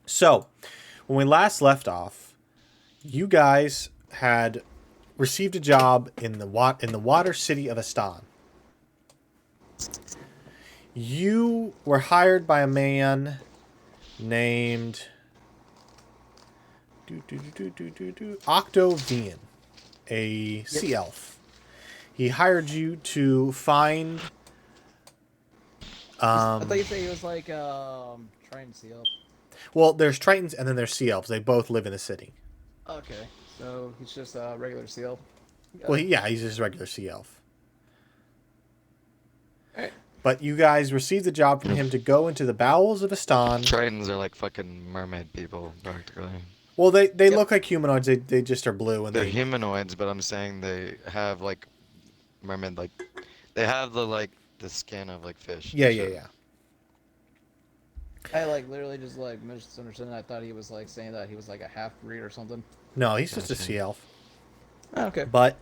So, when we last left off, you guys had received a job in the water city of Estaan. You were hired by a man named Octavian, a Yep. sea elf. He hired you to find. I thought Um, you said he was like trying to see up. well, there's Tritons and then there's sea elves. They both live in the city. Okay, so he's just a regular seal. Got Well, it. yeah, he's just a regular sea elf. All right. But you guys received the job from him to go into the bowels of Estan. Tritons are like fucking mermaid people, practically. Well, they Yep. look like humanoids. They just are blue and They're they. humanoids, but I'm saying they have like mermaid like they have the like the skin of like fish Yeah, and yeah, shit. yeah. I like literally just like misunderstood. I thought he was like saying that he was like a half breed or something. No, he's just a Gotcha. sea elf. Oh, okay. But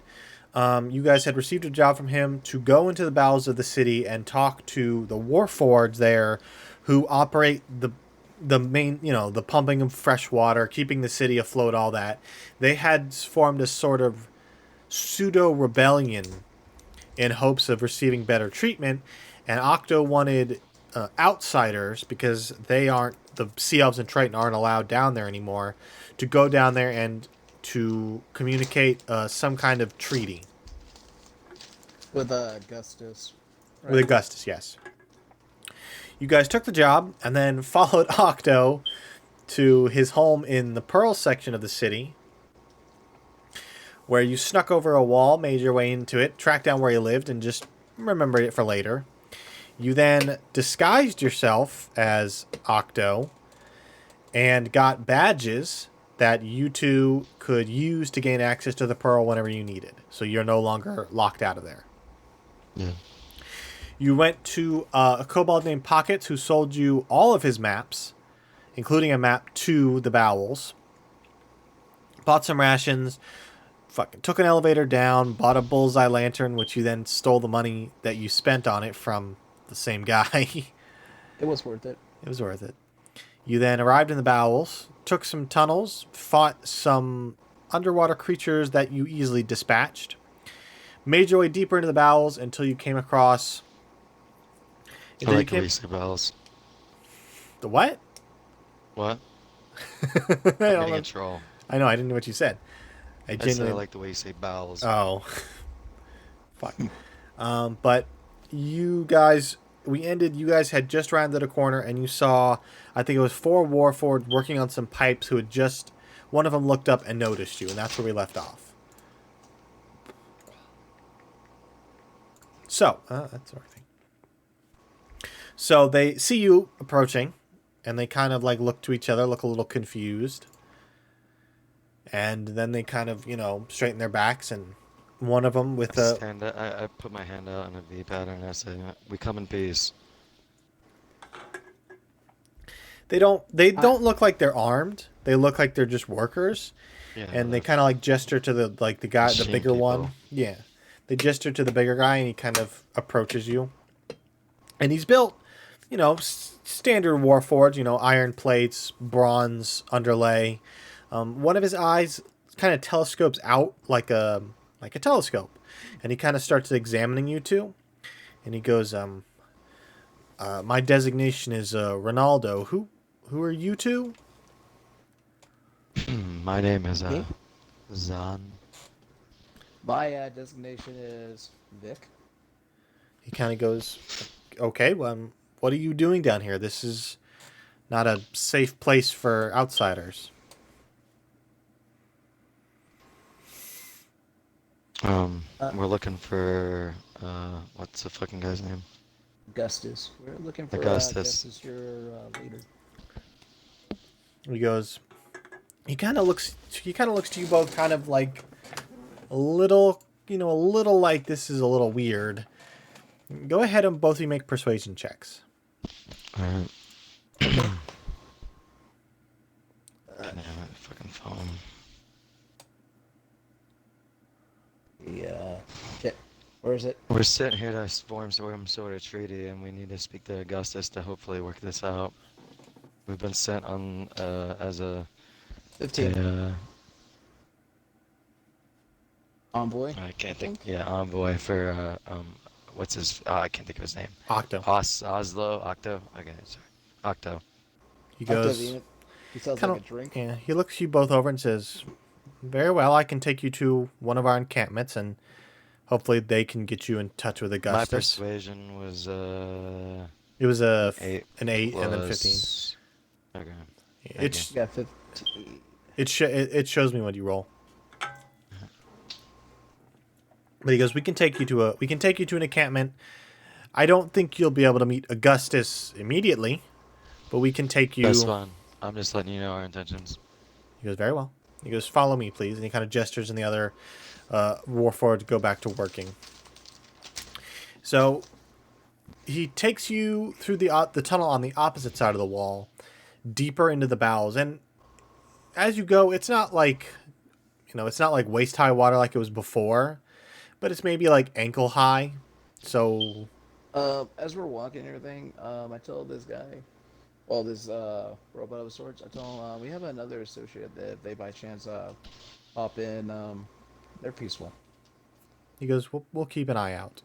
you guys had received a job from him to go into the bowels of the city and talk to the warforged there, who operate the main, the pumping of fresh water, keeping the city afloat, all that. They had formed a sort of pseudo rebellion in hopes of receiving better treatment, and Octo wanted outsiders because they aren't the Sea Elves and Triton aren't allowed down there anymore to go down there and to communicate some kind of treaty With Augustus, with right? Augustus. Yes, you guys took the job and then followed Octo to his home in the Pearl section of the city, where you snuck over a wall, made your way into it, tracked down where he lived, and just remembered it for later. You then disguised yourself as Octo and got badges that you two could use to gain access to the Pearl whenever you needed. So you're no longer locked out of there. Yeah. You went to a kobold named Pockets who sold you all of his maps, including a map to the Bowels. Bought some rations, fucking took an elevator down, bought a bullseye lantern, which you then stole the money that you spent on it from the same guy. It was worth it. It was worth it. You then arrived in the Bowels, took some tunnels, fought some underwater creatures that you easily dispatched, made your way deeper into the Bowels until you came across. I Until you like the way came. you say bells. The what? What? I I'm don't getting a know. troll. I know. I didn't know what you said. I I said I genuinely. like the way you say bowels. Oh, fuck. But you guys, we ended. You guys had just rounded a corner, and you saw, I think it was four Warforged working on some pipes. Who had just, one of them looked up and noticed you, and that's where we left off. So that's everything. So they see you approaching, and they kind of like look to each other, look a little confused, and then they kind of straighten their backs, and one of them with a. I put my hand out in a V pattern and I say, we come in peace. They don't look like they're armed. They look like they're just workers, Yeah, and they the kind of like gesture to the guy, the machine bigger people. one. Yeah, they gesture to the bigger guy, and he kind of approaches you. And he's built, standard Warforged, iron plates, bronze underlay. One of his eyes kind of telescopes out like a telescope, and he kind of starts examining you two. And he goes, "My designation is Ronaldo. Who are you two?" My name is Me? Xhan. My designation is Vic. He kind of goes, "Okay, well, what are you doing down here? This is not a safe place for outsiders." Uh, We're looking for what's the fucking guy's name? Augustus. We're looking for Augustus. Augustus, your leader. He goes. He kind of looks. He kind of looks to you both, kind of like a little, a little like this is a little weird. Go ahead and both of you make persuasion checks. Alright. Okay. Can I have my fucking phone? Yeah. Shit. Where is it? We're sitting here to form some sort of treaty, and we need to speak to Augustus to hopefully work this out. We've been sent on as a 15. uh, Envoy, I I can't think. think. Yeah, envoy for what's his? I can't think of his name. Octo. Oslo, Octo. Okay, sorry, Octo. He goes, Octavian. He sounds kind like of, a drink. yeah, he looks you both over and says, very well, I can take you to one of our encampments and hopefully they can get you in touch with My Augustus. persuasion was It was an 8 an 8 and then 15. plus. Okay, thank you. It's You got 15. it shows me what you roll. But he goes, we can take you to an encampment. I don't think you'll be able to meet Augustus immediately, but we can take That's you. fine. I'm just letting you know our intentions. He goes, very well. He goes, follow me, please. And he kind of gestures and the other Warforged to go back to working. So he takes you through the tunnel on the opposite side of the wall, deeper into the bowels. And as you go, it's not like, it's not like waist high water like it was before, but it's maybe like ankle high. So As we're walking and everything, I told this guy, well, this robot of sorts, I told him we have another associate that if they by chance hop in, they're peaceful. he goes, we'll keep an eye out.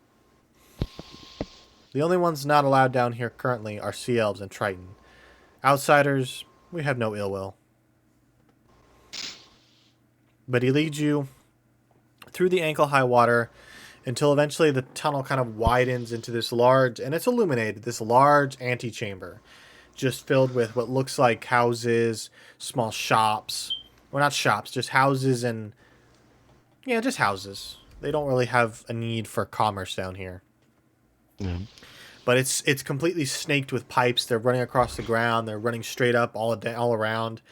The only ones not allowed down here currently are Sea Elves and Triton. Outsiders, we have no ill will. But he leads you through the ankle-high water until eventually the tunnel kind of widens into this large, and it's illuminated, this large antechamber, just filled with what looks like houses, small shops. Well, not shops, just houses and... Yeah, just houses. They don't really have a need for commerce down here. Yeah. But it's completely snaked with pipes. They're running across the ground. They're running straight up all around.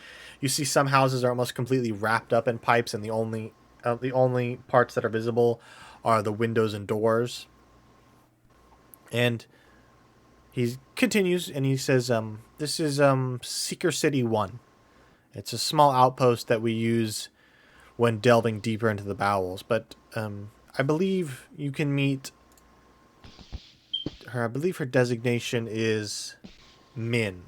You see some houses are almost completely wrapped up in pipes, and the only parts that are visible are the windows and doors. And he continues, and he says, "This is Seeker City 1. It's a small outpost that we use when delving deeper into the bowels. But I believe you can meet." I believe her designation is Min.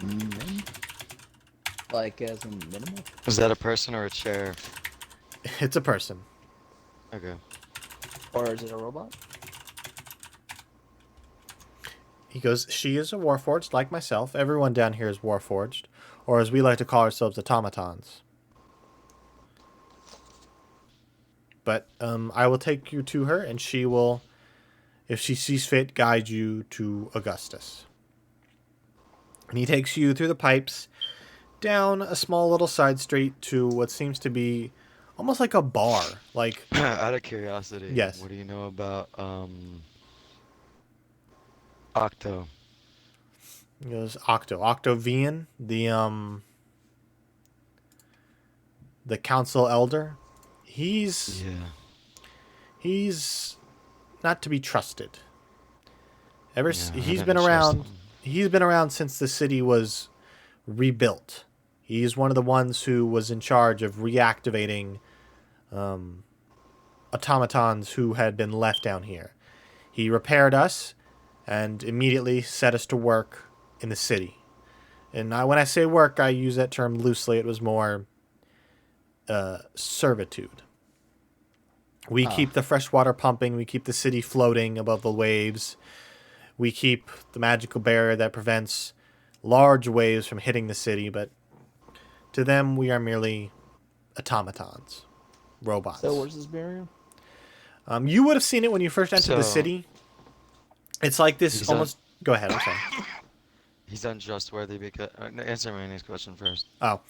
Min? Like as in minimal? Is that a person or a chair? It's a person. Okay. Or is it a robot? He goes, she is a Warforged like myself. Everyone down here is Warforged. Or as we like to call ourselves, automatons. But I will take you to her, and she will, if she sees fit, guide you to Augustus. And he takes you through the pipes, down a small little side street to what seems to be almost like a bar. Like, Out of curiosity, yes. what do you know about Octo? He goes, Octavian, the council elder. He's not to be trusted. He's been around. He's been around since the city was rebuilt. He's one of the ones who was in charge of reactivating automatons who had been left down here. He repaired us and immediately set us to work in the city. And when I say work, I use that term loosely. It was more servitude. We keep the fresh water pumping. We keep the city floating above the waves. We keep the magical barrier that prevents large waves from hitting the city. But to them, we are merely automatons, robots. So where's this barrier? You would have seen it when you first entered the city. It's like this almost... Go ahead, I'm sorry. He's untrustworthy because... answer Manny's question first. Oh.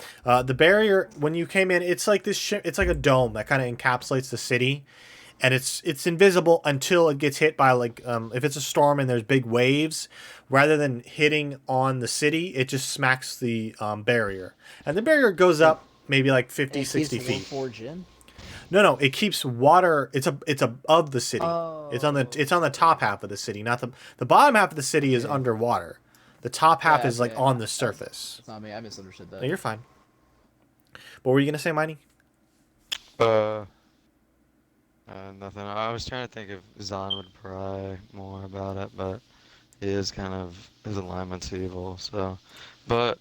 The barrier, when you came in, it's like this... it's like a dome that kind of encapsulates the city. And it's invisible until it gets hit by, like... if it's a storm and there's big waves, rather than hitting on the city, it just smacks the barrier. And the barrier goes up maybe like 50, 60 feet. Forge in? No, it keeps water. It's above the city. Oh. It's on the top half of the city, not the bottom half of the city is underwater. The top half is like on the surface. It's not me. I misunderstood that. No, you're fine. What were you gonna say, Minie? Nothing. I was trying to think if Xhan would pry more about it, but He is kind of his alignment's evil. So, but